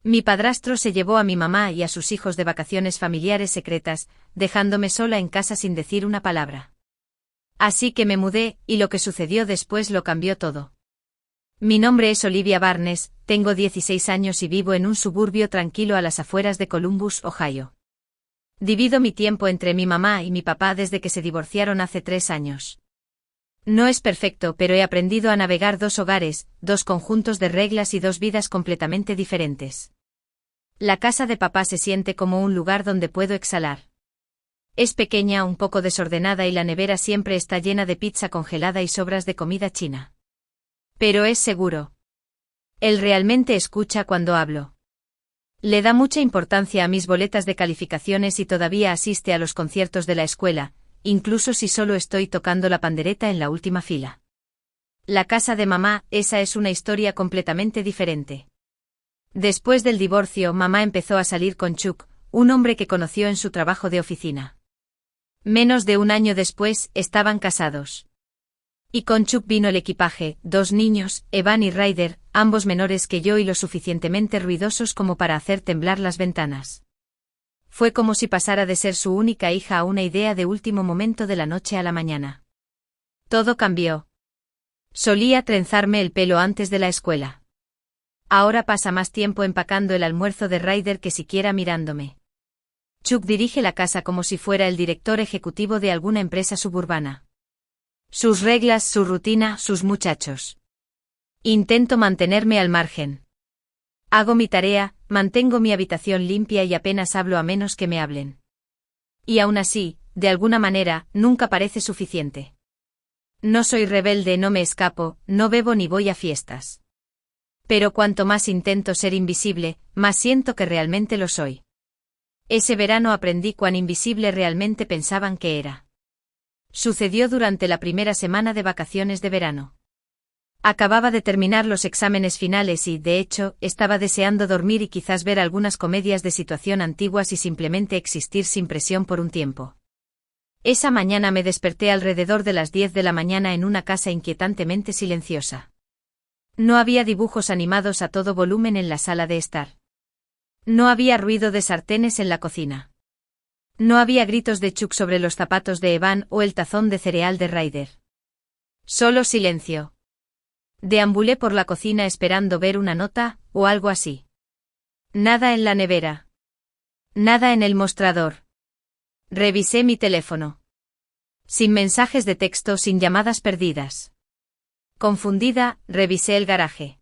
Mi padrastro se llevó a mi mamá y a sus hijos de vacaciones familiares secretas, dejándome sola en casa sin decir una palabra. Así que me mudé, y lo que sucedió después lo cambió todo. Mi nombre es Olivia Barnes, tengo 16 años y vivo en un suburbio tranquilo a las afueras de Columbus, Ohio. Divido mi tiempo entre mi mamá y mi papá desde que se divorciaron hace 3 años. No es perfecto, pero he aprendido a navegar 2 hogares, 2 conjuntos de reglas y 2 vidas completamente diferentes. La casa de papá se siente como un lugar donde puedo exhalar. Es pequeña, un poco desordenada y la nevera siempre está llena de pizza congelada y sobras de comida china. Pero es seguro. Él realmente escucha cuando hablo. Le da mucha importancia a mis boletas de calificaciones y todavía asiste a los conciertos de la escuela, incluso si solo estoy tocando la pandereta en la última fila. La casa de mamá, esa es una historia completamente diferente. Después del divorcio, mamá empezó a salir con Chuck, un hombre que conoció en su trabajo de oficina. Menos de un año después, estaban casados. Y con Chuck vino el equipaje, 2 niños, Evan y Ryder, ambos menores que yo y lo suficientemente ruidosos como para hacer temblar las ventanas. Fue como si pasara de ser su única hija a una idea de último momento de la noche a la mañana. Todo cambió. Solía trenzarme el pelo antes de la escuela. Ahora pasa más tiempo empacando el almuerzo de Ryder que siquiera mirándome. Chuck dirige la casa como si fuera el director ejecutivo de alguna empresa suburbana. Sus reglas, su rutina, sus muchachos. Intento mantenerme al margen. Hago mi tarea, mantengo mi habitación limpia y apenas hablo a menos que me hablen. Y aún así, de alguna manera, nunca parece suficiente. No soy rebelde, no me escapo, no bebo ni voy a fiestas. Pero cuanto más intento ser invisible, más siento que realmente lo soy. Ese verano aprendí cuán invisible realmente pensaban que era. Sucedió durante la primera semana de vacaciones de verano. Acababa de terminar los exámenes finales y, de hecho, estaba deseando dormir y quizás ver algunas comedias de situación antiguas y simplemente existir sin presión por un tiempo. Esa mañana me desperté alrededor de las 10 de la mañana en una casa inquietantemente silenciosa. No había dibujos animados a todo volumen en la sala de estar. No había ruido de sartenes en la cocina. No había gritos de Chuck sobre los zapatos de Evan o el tazón de cereal de Ryder. Solo silencio. Deambulé por la cocina esperando ver una nota, o algo así. Nada en la nevera. Nada en el mostrador. Revisé mi teléfono. Sin mensajes de texto, sin llamadas perdidas. Confundida, revisé el garaje.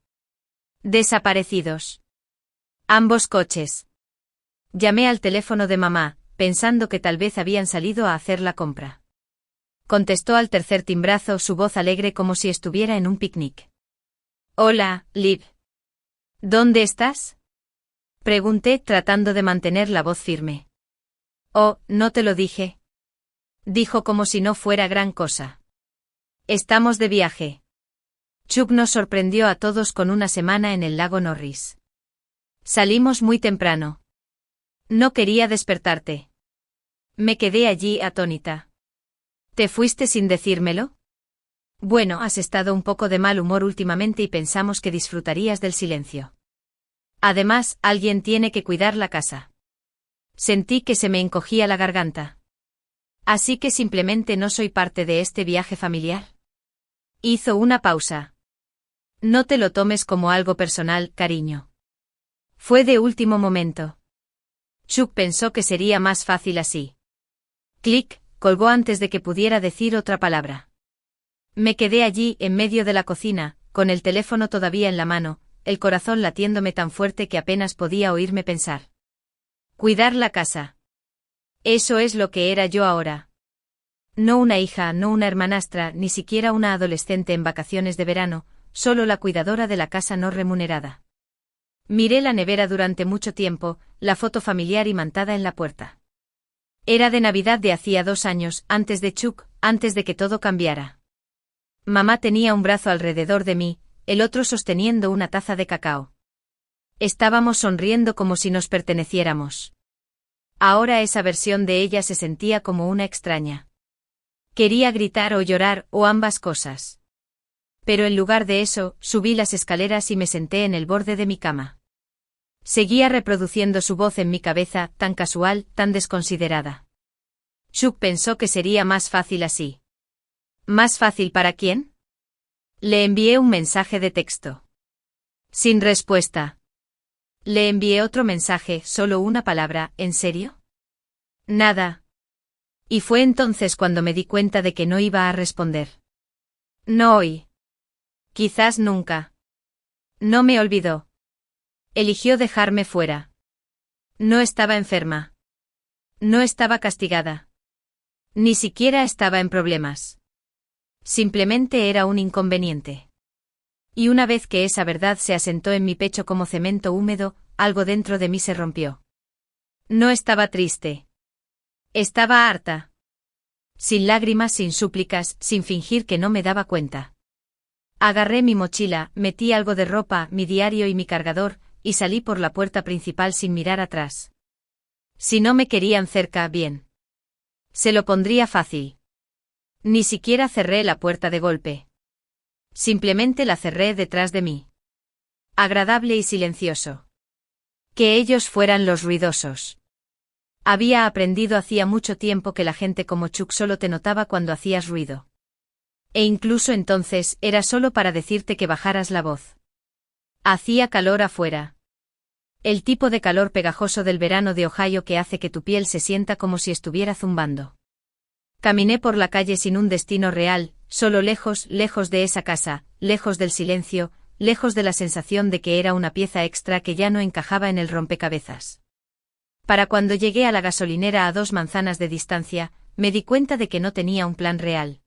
Desaparecidos. Ambos coches. Llamé al teléfono de mamá, pensando que tal vez habían salido a hacer la compra. Contestó al tercer timbrazo, su voz alegre como si estuviera en un picnic. Hola, Liv. ¿Dónde estás? Pregunté, tratando de mantener la voz firme. Oh, no te lo dije. Dijo como si no fuera gran cosa. Estamos de viaje. Chuck nos sorprendió a todos con una semana en el lago Norris. Salimos muy temprano. No quería despertarte. Me quedé allí atónita. ¿Te fuiste sin decírmelo? Bueno, has estado un poco de mal humor últimamente y pensamos que disfrutarías del silencio. Además, alguien tiene que cuidar la casa. Sentí que se me encogía la garganta. Así que simplemente no soy parte de este viaje familiar. Hizo una pausa. No te lo tomes como algo personal, cariño. Fue de último momento. Chuck pensó que sería más fácil así. Clic, colgó antes de que pudiera decir otra palabra. Me quedé allí, en medio de la cocina, con el teléfono todavía en la mano, el corazón latiéndome tan fuerte que apenas podía oírme pensar. Cuidar la casa. Eso es lo que era yo ahora. No una hija, no una hermanastra, ni siquiera una adolescente en vacaciones de verano, solo la cuidadora de la casa no remunerada. Miré la nevera durante mucho tiempo, la foto familiar imantada en la puerta. Era de Navidad de hacía 2 años, antes de Chuck, antes de que todo cambiara. Mamá tenía un brazo alrededor de mí, el otro sosteniendo una taza de cacao. Estábamos sonriendo como si nos perteneciéramos. Ahora esa versión de ella se sentía como una extraña. Quería gritar o llorar, o ambas cosas. Pero en lugar de eso, subí las escaleras y me senté en el borde de mi cama. Seguía reproduciendo su voz en mi cabeza, tan casual, tan desconsiderada. Chuck pensó que sería más fácil así. ¿Más fácil para quién? Le envié un mensaje de texto. Sin respuesta. Le envié otro mensaje, solo una palabra, ¿en serio? Nada. Y fue entonces cuando me di cuenta de que no iba a responder. No hoy. Quizás nunca. No me olvidó. Eligió dejarme fuera. No estaba enferma. No estaba castigada. Ni siquiera estaba en problemas. Simplemente era un inconveniente. Y una vez que esa verdad se asentó en mi pecho como cemento húmedo, algo dentro de mí se rompió. No estaba triste. Estaba harta. Sin lágrimas, sin súplicas, sin fingir que no me daba cuenta. Agarré mi mochila, metí algo de ropa, mi diario y mi cargador, y salí por la puerta principal sin mirar atrás. Si no me querían cerca, bien. Se lo pondría fácil. Ni siquiera cerré la puerta de golpe. Simplemente la cerré detrás de mí. Agradable y silencioso. Que ellos fueran los ruidosos. Había aprendido hacía mucho tiempo que la gente como Chuck solo te notaba cuando hacías ruido. E incluso entonces era solo para decirte que bajaras la voz. Hacía calor afuera. El tipo de calor pegajoso del verano de Ohio que hace que tu piel se sienta como si estuviera zumbando. Caminé por la calle sin un destino real, solo lejos, lejos de esa casa, lejos del silencio, lejos de la sensación de que era una pieza extra que ya no encajaba en el rompecabezas. Para cuando llegué a la gasolinera a 2 manzanas de distancia, me di cuenta de que no tenía un plan real.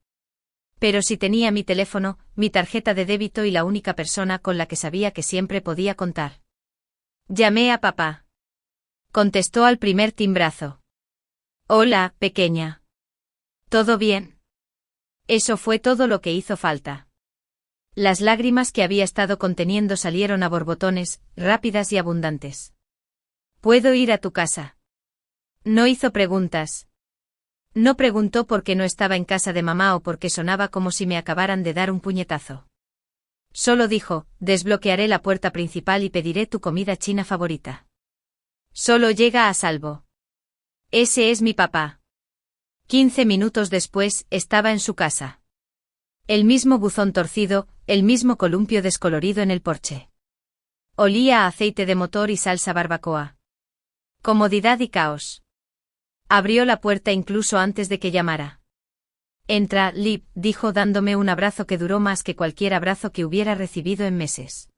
Pero sí tenía mi teléfono, mi tarjeta de débito y la única persona con la que sabía que siempre podía contar. Llamé a papá. Contestó al primer timbrazo. Hola, pequeña. ¿Todo bien? Eso fue todo lo que hizo falta. Las lágrimas que había estado conteniendo salieron a borbotones, rápidas y abundantes. ¿Puedo ir a tu casa? No hizo preguntas. No preguntó por qué no estaba en casa de mamá o por qué sonaba como si me acabaran de dar un puñetazo. Solo dijo, desbloquearé la puerta principal y pediré tu comida china favorita. Solo llega a salvo. Ese es mi papá. 15 minutos después, estaba en su casa. El mismo buzón torcido, el mismo columpio descolorido en el porche. Olía a aceite de motor y salsa barbacoa. Comodidad y caos. Abrió la puerta incluso antes de que llamara. Entra, Liv, dijo dándome un abrazo que duró más que cualquier abrazo que hubiera recibido en meses.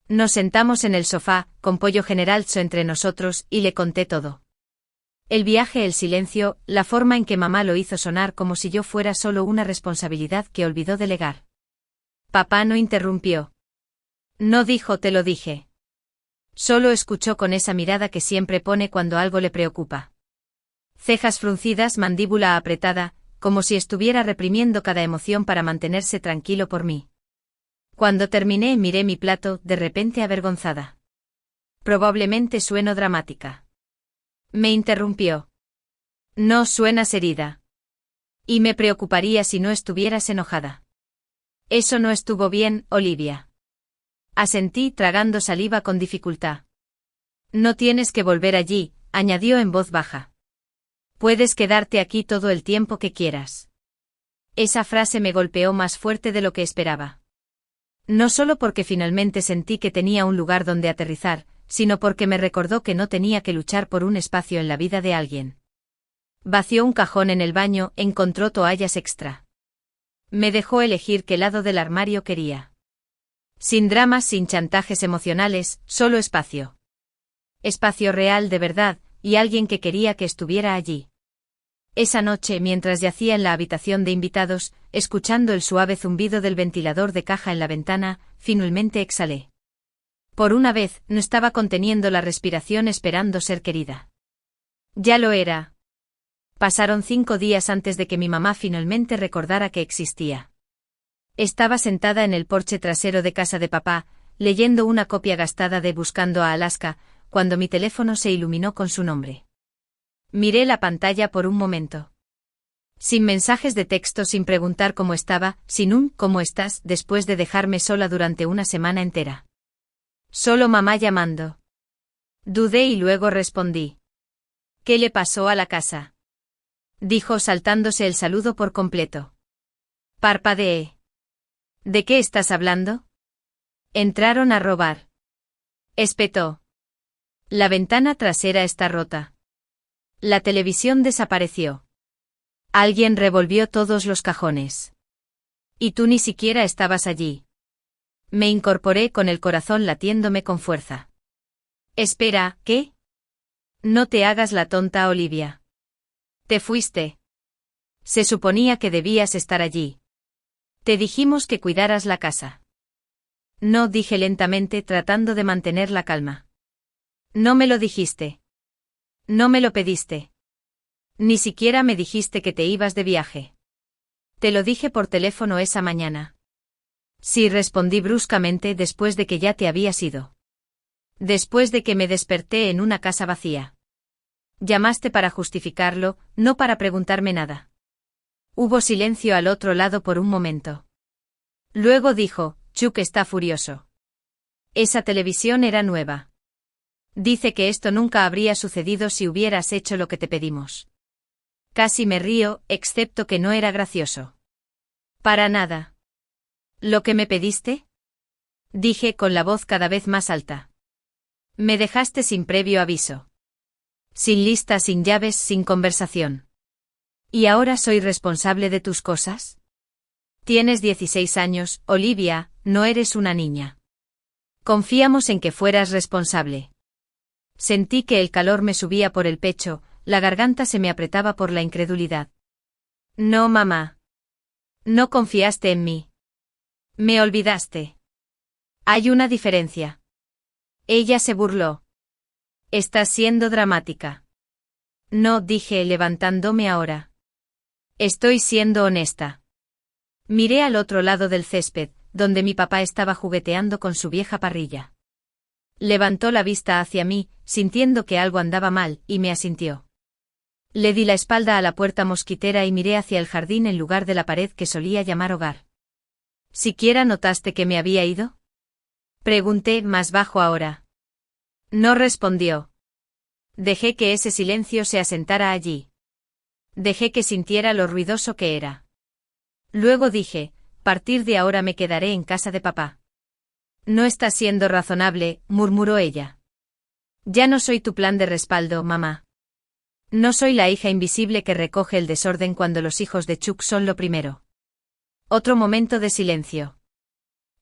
Nos sentamos en el sofá, con pollo generalzo entre nosotros, y le conté todo. El viaje, el silencio, la forma en que mamá lo hizo sonar como si yo fuera solo una responsabilidad que olvidó delegar. Papá no interrumpió. No dijo te lo dije. Solo escuchó con esa mirada que siempre pone cuando algo le preocupa. Cejas fruncidas, mandíbula apretada, como si estuviera reprimiendo cada emoción para mantenerse tranquilo por mí. Cuando terminé miré mi plato, de repente avergonzada. Probablemente sueno dramática. Me interrumpió. No suenas herida. Y me preocuparía si no estuvieras enojada. Eso no estuvo bien, Olivia. Asentí tragando saliva con dificultad. No tienes que volver allí, añadió en voz baja. Puedes quedarte aquí todo el tiempo que quieras. Esa frase me golpeó más fuerte de lo que esperaba. No solo porque finalmente sentí que tenía un lugar donde aterrizar, sino porque me recordó que no tenía que luchar por un espacio en la vida de alguien. Vació un cajón en el baño, encontró toallas extra. Me dejó elegir qué lado del armario quería. Sin dramas, sin chantajes emocionales, solo espacio. Espacio real de verdad, y alguien que quería que estuviera allí. Esa noche, mientras yacía en la habitación de invitados, escuchando el suave zumbido del ventilador de caja en la ventana, finalmente exhalé. Por una vez, no estaba conteniendo la respiración esperando ser querida. Ya lo era. Pasaron 5 días antes de que mi mamá finalmente recordara que existía. Estaba sentada en el porche trasero de casa de papá, leyendo una copia gastada de Buscando a Alaska, cuando mi teléfono se iluminó con su nombre. Miré la pantalla por un momento. Sin mensajes de texto, sin preguntar cómo estaba, sin un ¿cómo estás?, después de dejarme sola durante una semana entera. Solo mamá llamando. Dudé y luego respondí. ¿Qué le pasó a la casa? Dijo saltándose el saludo por completo. Parpadeé. ¿De qué estás hablando? Entraron a robar. Espetó. La ventana trasera está rota. La televisión desapareció. Alguien revolvió todos los cajones. Y tú ni siquiera estabas allí. Me incorporé con el corazón latiéndome con fuerza. Espera, ¿qué? No te hagas la tonta, Olivia. Te fuiste. Se suponía que debías estar allí. Te dijimos que cuidaras la casa. No, dije lentamente tratando de mantener la calma. No me lo dijiste. No me lo pediste. Ni siquiera me dijiste que te ibas de viaje. Te lo dije por teléfono esa mañana. Sí, respondí bruscamente después de que ya te habías ido. Después de que me desperté en una casa vacía. Llamaste para justificarlo, no para preguntarme nada. Hubo silencio al otro lado por un momento. Luego dijo, Chuck está furioso. Esa televisión era nueva. Dice que esto nunca habría sucedido si hubieras hecho lo que te pedimos. Casi me río, excepto que no era gracioso. Para nada. ¿Lo que me pediste? Dije con la voz cada vez más alta. Me dejaste sin previo aviso. Sin lista, sin llaves, sin conversación. ¿Y ahora soy responsable de tus cosas? Tienes 16 años, Olivia, no eres una niña. Confiamos en que fueras responsable. Sentí que el calor me subía por el pecho, la garganta se me apretaba por la incredulidad. No, mamá. No confiaste en mí. Me olvidaste. Hay una diferencia. Ella se burló. Estás siendo dramática. No, dije levantándome ahora. Estoy siendo honesta. Miré al otro lado del césped, donde mi papá estaba jugueteando con su vieja parrilla. Levantó la vista hacia mí, sintiendo que algo andaba mal, y me asintió. Le di la espalda a la puerta mosquitera y miré hacia el jardín en lugar de la pared que solía llamar hogar. ¿Siquiera notaste que me había ido? Pregunté más bajo ahora. No respondió. Dejé que ese silencio se asentara allí. Dejé que sintiera lo ruidoso que era. Luego dije, partir de ahora me quedaré en casa de papá. No estás siendo razonable, murmuró ella. Ya no soy tu plan de respaldo, mamá. No soy la hija invisible que recoge el desorden cuando los hijos de Chuck son lo primero. Otro momento de silencio.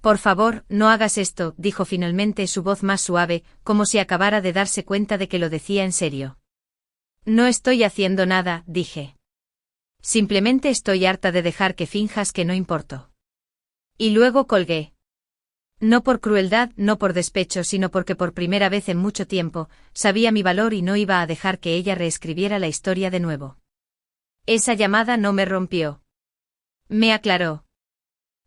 Por favor, no hagas esto, dijo finalmente su voz más suave, como si acabara de darse cuenta de que lo decía en serio. No estoy haciendo nada, dije. Simplemente estoy harta de dejar que finjas que no importo. Y luego colgué. No por crueldad, no por despecho, sino porque por primera vez en mucho tiempo, sabía mi valor y no iba a dejar que ella reescribiera la historia de nuevo. Esa llamada no me rompió. Me aclaró.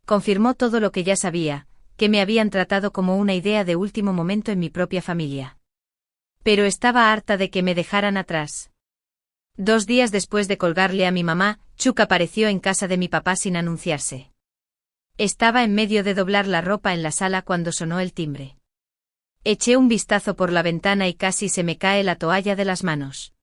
Confirmó todo lo que ya sabía, que me habían tratado como una idea de último momento en mi propia familia. Pero estaba harta de que me dejaran atrás. 2 días después de colgarle a mi mamá, Chuck apareció en casa de mi papá sin anunciarse. Estaba en medio de doblar la ropa en la sala cuando sonó el timbre. Eché un vistazo por la ventana y casi se me cae la toalla de las manos.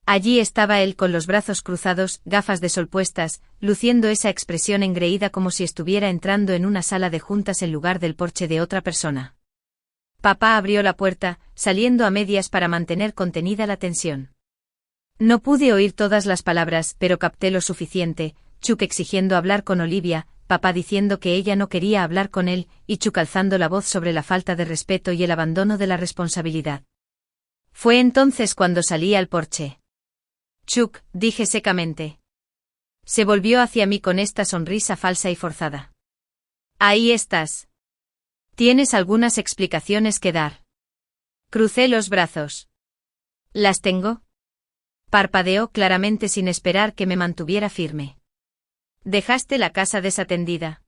Allí estaba él con los brazos cruzados, gafas de sol puestas, luciendo esa expresión engreída como si estuviera entrando en una sala de juntas en lugar del porche de otra persona. Papá abrió la puerta, saliendo a medias para mantener contenida la tensión. No pude oír todas las palabras, pero capté lo suficiente, Chuck exigiendo hablar con Olivia, papá diciendo que ella no quería hablar con él, y Chuck alzando la voz sobre la falta de respeto y el abandono de la responsabilidad. Fue entonces cuando salí al porche. Chuck, dije secamente. Se volvió hacia mí con esta sonrisa falsa y forzada. Ahí estás. Tienes algunas explicaciones que dar. Crucé los brazos. ¿Las tengo? Parpadeó claramente sin esperar que me mantuviera firme. Dejaste la casa desatendida.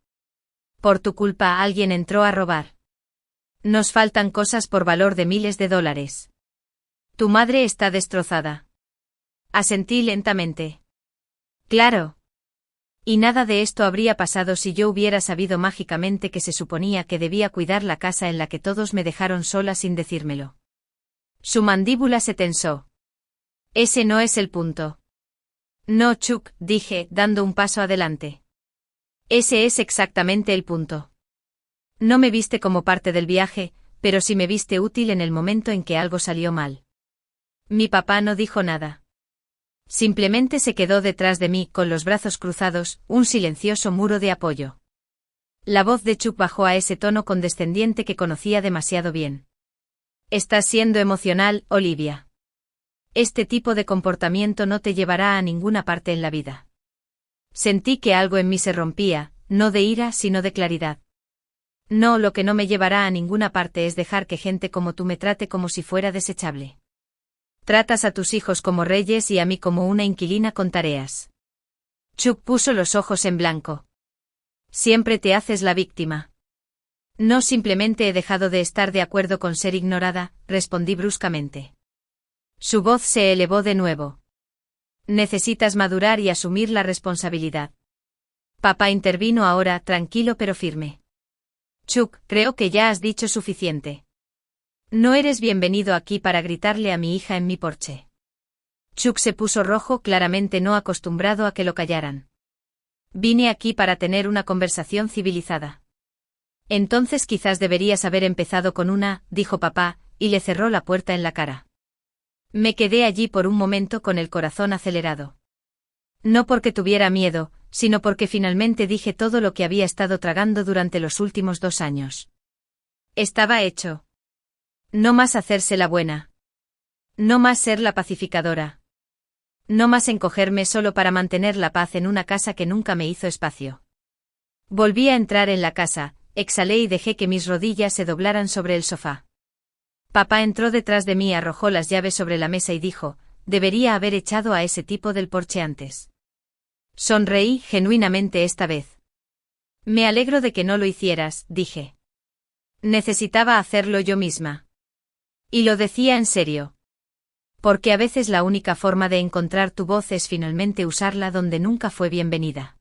Por tu culpa alguien entró a robar. Nos faltan cosas por valor de miles de dólares. Tu madre está destrozada. Asentí lentamente. Claro. Y nada de esto habría pasado si yo hubiera sabido mágicamente que se suponía que debía cuidar la casa en la que todos me dejaron sola sin decírmelo. Su mandíbula se tensó. Ese no es el punto. No, Chuck, dije, dando un paso adelante. Ese es exactamente el punto. No me viste como parte del viaje, pero sí me viste útil en el momento en que algo salió mal. Mi papá no dijo nada. Simplemente se quedó detrás de mí con los brazos cruzados, un silencioso muro de apoyo. La voz de Chuck bajó a ese tono condescendiente que conocía demasiado bien. Estás siendo emocional, Olivia. Este tipo de comportamiento no te llevará a ninguna parte en la vida. Sentí que algo en mí se rompía, no de ira sino de claridad. No, lo que no me llevará a ninguna parte es dejar que gente como tú me trate como si fuera desechable. Tratas a tus hijos como reyes y a mí como una inquilina con tareas. Chuck puso los ojos en blanco. Siempre te haces la víctima. No, simplemente he dejado de estar de acuerdo con ser ignorada, respondí bruscamente. Su voz se elevó de nuevo. Necesitas madurar y asumir la responsabilidad. Papá intervino ahora, tranquilo pero firme. Chuck, creo que ya has dicho suficiente. No eres bienvenido aquí para gritarle a mi hija en mi porche. Chuck se puso rojo, claramente no acostumbrado a que lo callaran. Vine aquí para tener una conversación civilizada. Entonces quizás deberías haber empezado con una, dijo papá, y le cerró la puerta en la cara. Me quedé allí por un momento con el corazón acelerado. No porque tuviera miedo, sino porque finalmente dije todo lo que había estado tragando durante los últimos 2 años. Estaba hecho. No más hacerse la buena. No más ser la pacificadora. No más encogerme solo para mantener la paz en una casa que nunca me hizo espacio. Volví a entrar en la casa, exhalé y dejé que mis rodillas se doblaran sobre el sofá. Papá entró detrás de mí, arrojó las llaves sobre la mesa y dijo, debería haber echado a ese tipo del porche antes. Sonreí genuinamente esta vez. Me alegro de que no lo hicieras, dije. Necesitaba hacerlo yo misma. Y lo decía en serio. Porque a veces la única forma de encontrar tu voz es finalmente usarla donde nunca fue bienvenida.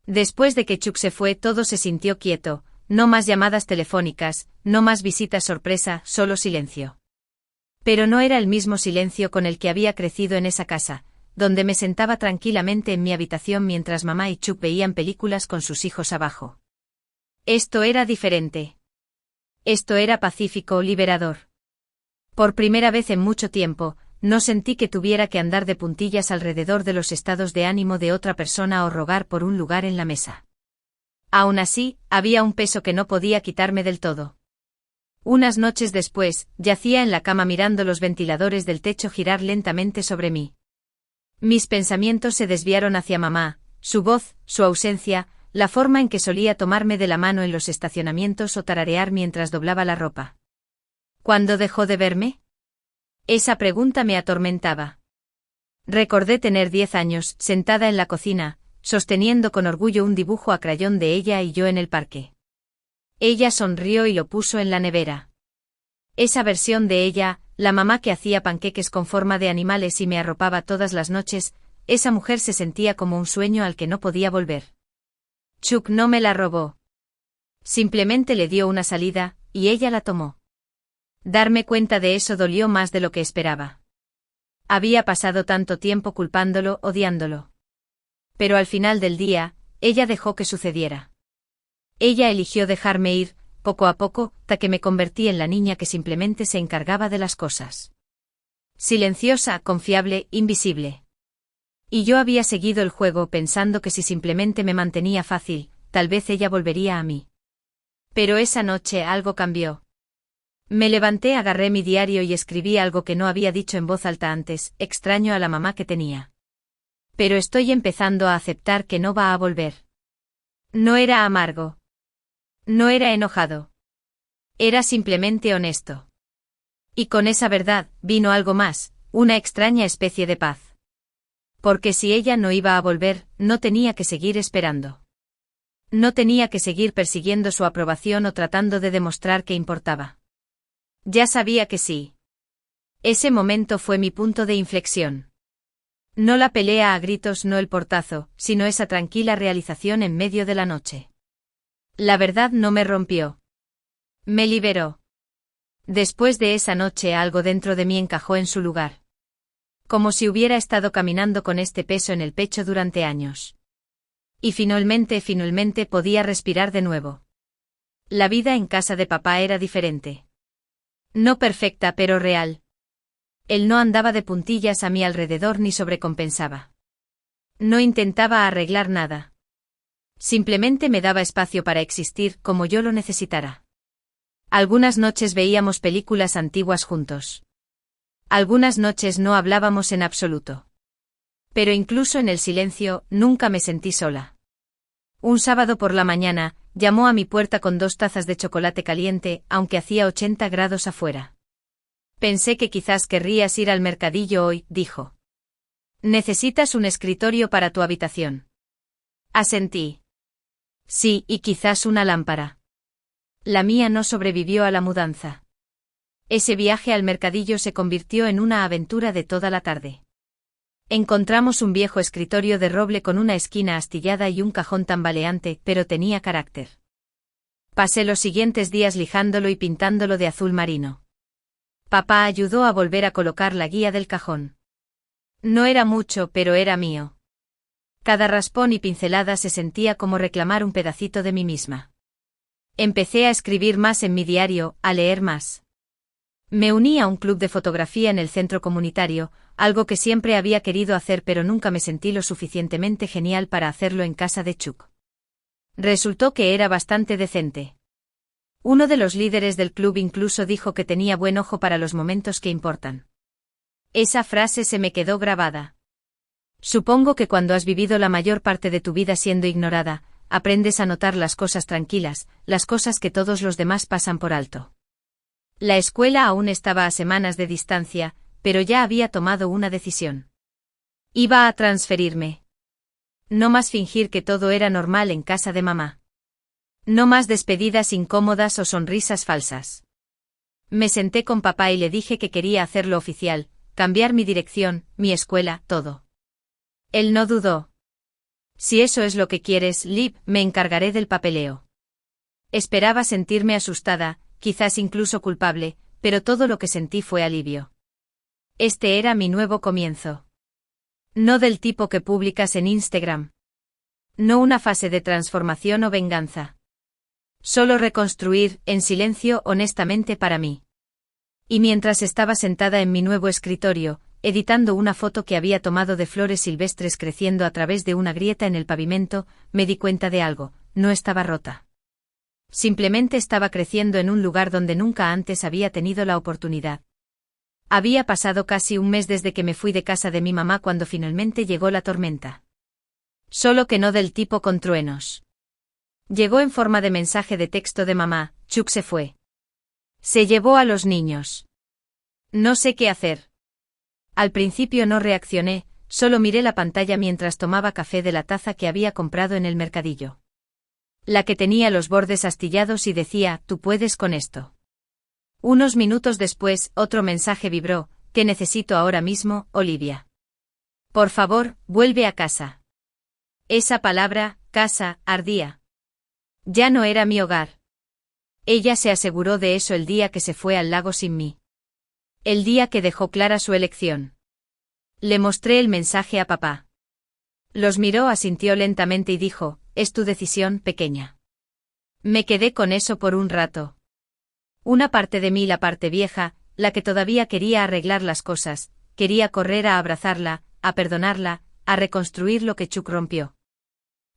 Después de que Chuck se fue, todo se sintió quieto, no más llamadas telefónicas, no más visitas sorpresa, solo silencio. Pero no era el mismo silencio con el que había crecido en esa casa, donde me sentaba tranquilamente en mi habitación mientras mamá y Chuck veían películas con sus hijos abajo. Esto era diferente. Esto era pacífico, liberador. Por primera vez en mucho tiempo, no sentí que tuviera que andar de puntillas alrededor de los estados de ánimo de otra persona o rogar por un lugar en la mesa. Aún así, había un peso que no podía quitarme del todo. Unas noches después, yacía en la cama mirando los ventiladores del techo girar lentamente sobre mí. Mis pensamientos se desviaron hacia mamá, su voz, su ausencia, la forma en que solía tomarme de la mano en los estacionamientos o tararear mientras doblaba la ropa. ¿Cuándo dejó de verme? Esa pregunta me atormentaba. Recordé tener 10 años, sentada en la cocina, sosteniendo con orgullo un dibujo a crayón de ella y yo en el parque. Ella sonrió y lo puso en la nevera. Esa versión de ella, la mamá que hacía panqueques con forma de animales y me arropaba todas las noches, esa mujer se sentía como un sueño al que no podía volver. Chuck no me la robó. Simplemente le dio una salida, y ella la tomó. Darme cuenta de eso dolió más de lo que esperaba. Había pasado tanto tiempo culpándolo, odiándolo. Pero al final del día, ella dejó que sucediera. Ella eligió dejarme ir, poco a poco, hasta que me convertí en la niña que simplemente se encargaba de las cosas. Silenciosa, confiable, invisible. Y yo había seguido el juego pensando que si simplemente me mantenía fácil, tal vez ella volvería a mí. Pero esa noche algo cambió. Me levanté, agarré mi diario y escribí algo que no había dicho en voz alta antes, extraño a la mamá que tenía. Pero estoy empezando a aceptar que no va a volver. No era amargo. No era enojado. Era simplemente honesto. Y con esa verdad, vino algo más, una extraña especie de paz. Porque si ella no iba a volver, no tenía que seguir esperando. No tenía que seguir persiguiendo su aprobación o tratando de demostrar que importaba. Ya sabía que sí. Ese momento fue mi punto de inflexión. No la pelea a gritos, no el portazo, sino esa tranquila realización en medio de la noche. La verdad no me rompió. Me liberó. Después de esa noche algo dentro de mí encajó en su lugar. Como si hubiera estado caminando con este peso en el pecho durante años. Y finalmente podía respirar de nuevo. La vida en casa de papá era diferente. No perfecta pero real. Él no andaba de puntillas a mi alrededor ni sobrecompensaba. No intentaba arreglar nada. Simplemente me daba espacio para existir como yo lo necesitara. Algunas noches veíamos películas antiguas juntos. Algunas noches no hablábamos en absoluto. Pero incluso en el silencio, nunca me sentí sola. Un sábado por la mañana, llamó a mi puerta con 2 tazas de chocolate caliente, aunque hacía 80 grados afuera. Pensé que quizás querrías ir al mercadillo hoy, dijo. ¿Necesitas un escritorio para tu habitación? Asentí. Sí, y quizás una lámpara. La mía no sobrevivió a la mudanza. Ese viaje al mercadillo se convirtió en una aventura de toda la tarde. Encontramos un viejo escritorio de roble con una esquina astillada y un cajón tambaleante, pero tenía carácter. Pasé los siguientes días lijándolo y pintándolo de azul marino. Papá ayudó a volver a colocar la guía del cajón. No era mucho, pero era mío. Cada raspón y pincelada se sentía como reclamar un pedacito de mí misma. Empecé a escribir más en mi diario, a leer más. Me uní a un club de fotografía en el centro comunitario, algo que siempre había querido hacer pero nunca me sentí lo suficientemente genial para hacerlo en casa de Chuck. Resultó que era bastante decente. Uno de los líderes del club incluso dijo que tenía buen ojo para los momentos que importan. Esa frase se me quedó grabada. Supongo que cuando has vivido la mayor parte de tu vida siendo ignorada, aprendes a notar las cosas tranquilas, las cosas que todos los demás pasan por alto. La escuela aún estaba a semanas de distancia, pero ya había tomado una decisión. Iba a transferirme. No más fingir que todo era normal en casa de mamá. No más despedidas incómodas o sonrisas falsas. Me senté con papá y le dije que quería hacerlo oficial, cambiar mi dirección, mi escuela, todo. Él no dudó. Si eso es lo que quieres, Liv, me encargaré del papeleo. Esperaba sentirme asustada, quizás incluso culpable, pero todo lo que sentí fue alivio. Este era mi nuevo comienzo. No del tipo que publicas en Instagram. No una fase de transformación o venganza. Solo reconstruir, en silencio, honestamente para mí. Y mientras estaba sentada en mi nuevo escritorio, editando una foto que había tomado de flores silvestres creciendo a través de una grieta en el pavimento, me di cuenta de algo: no estaba rota. Simplemente estaba creciendo en un lugar donde nunca antes había tenido la oportunidad. Había pasado casi un mes desde que me fui de casa de mi mamá cuando finalmente llegó la tormenta. Solo que no del tipo con truenos. Llegó en forma de mensaje de texto de mamá: Chuck se fue. Se llevó a los niños. No sé qué hacer. Al principio no reaccioné, solo miré la pantalla mientras tomaba café de la taza que había comprado en el mercadillo. La que tenía los bordes astillados y decía: tú puedes con esto. Unos minutos después, otro mensaje vibró: ¿qué necesito ahora mismo, Olivia? Por favor, vuelve a casa. Esa palabra, casa, ardía. Ya no era mi hogar. Ella se aseguró de eso el día que se fue al lago sin mí. El día que dejó clara su elección. Le mostré el mensaje a papá. Los miró, asintió lentamente y dijo: es tu decisión, pequeña. Me quedé con eso por un rato. Una parte de mí, la parte vieja, la que todavía quería arreglar las cosas, quería correr a abrazarla, a perdonarla, a reconstruir lo que Chuck rompió.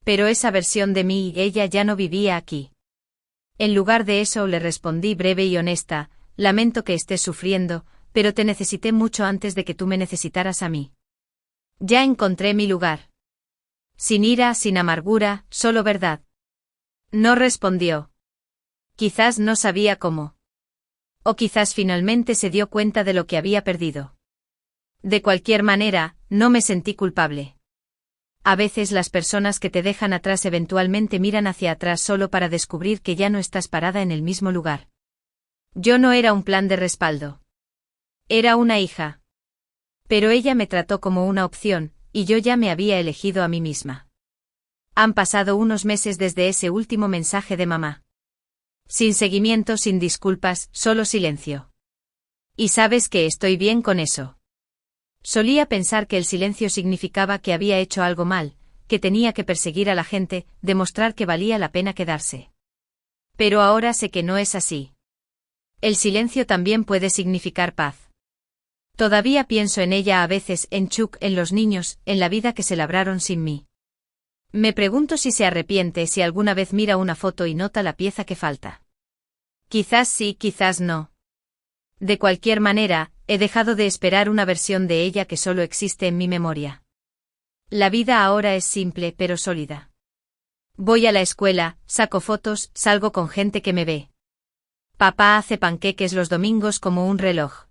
Pero esa versión de mí y ella ya no vivía aquí. En lugar de eso le respondí breve y honesta: lamento que estés sufriendo, pero te necesité mucho antes de que tú me necesitaras a mí. Ya encontré mi lugar. Sin ira, sin amargura, solo verdad. No respondió. Quizás no sabía cómo. O quizás finalmente se dio cuenta de lo que había perdido. De cualquier manera, no me sentí culpable. A veces las personas que te dejan atrás eventualmente miran hacia atrás solo para descubrir que ya no estás parada en el mismo lugar. Yo no era un plan de respaldo. Era una hija. Pero ella me trató como una opción, y yo ya me había elegido a mí misma. Han pasado unos meses desde ese último mensaje de mamá. Sin seguimiento, sin disculpas, solo silencio. Y sabes que estoy bien con eso. Solía pensar que el silencio significaba que había hecho algo mal, que tenía que perseguir a la gente, demostrar que valía la pena quedarse. Pero ahora sé que no es así. El silencio también puede significar paz. Todavía pienso en ella a veces, en Chuck, en los niños, en la vida que se labraron sin mí. Me pregunto si se arrepiente, si alguna vez mira una foto y nota la pieza que falta. Quizás sí, quizás no. De cualquier manera, he dejado de esperar una versión de ella que solo existe en mi memoria. La vida ahora es simple pero sólida. Voy a la escuela, saco fotos, salgo con gente que me ve. Papá hace panqueques los domingos como un reloj.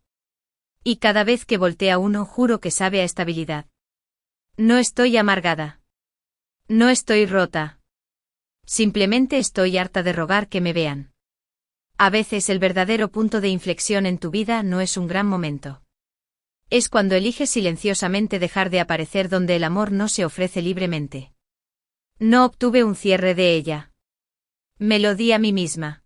Y cada vez que voltea uno juro que sabe a estabilidad. No estoy amargada. No estoy rota. Simplemente estoy harta de rogar que me vean. A veces el verdadero punto de inflexión en tu vida no es un gran momento. Es cuando eliges silenciosamente dejar de aparecer donde el amor no se ofrece libremente. No obtuve un cierre de ella. Me lo di a mí misma.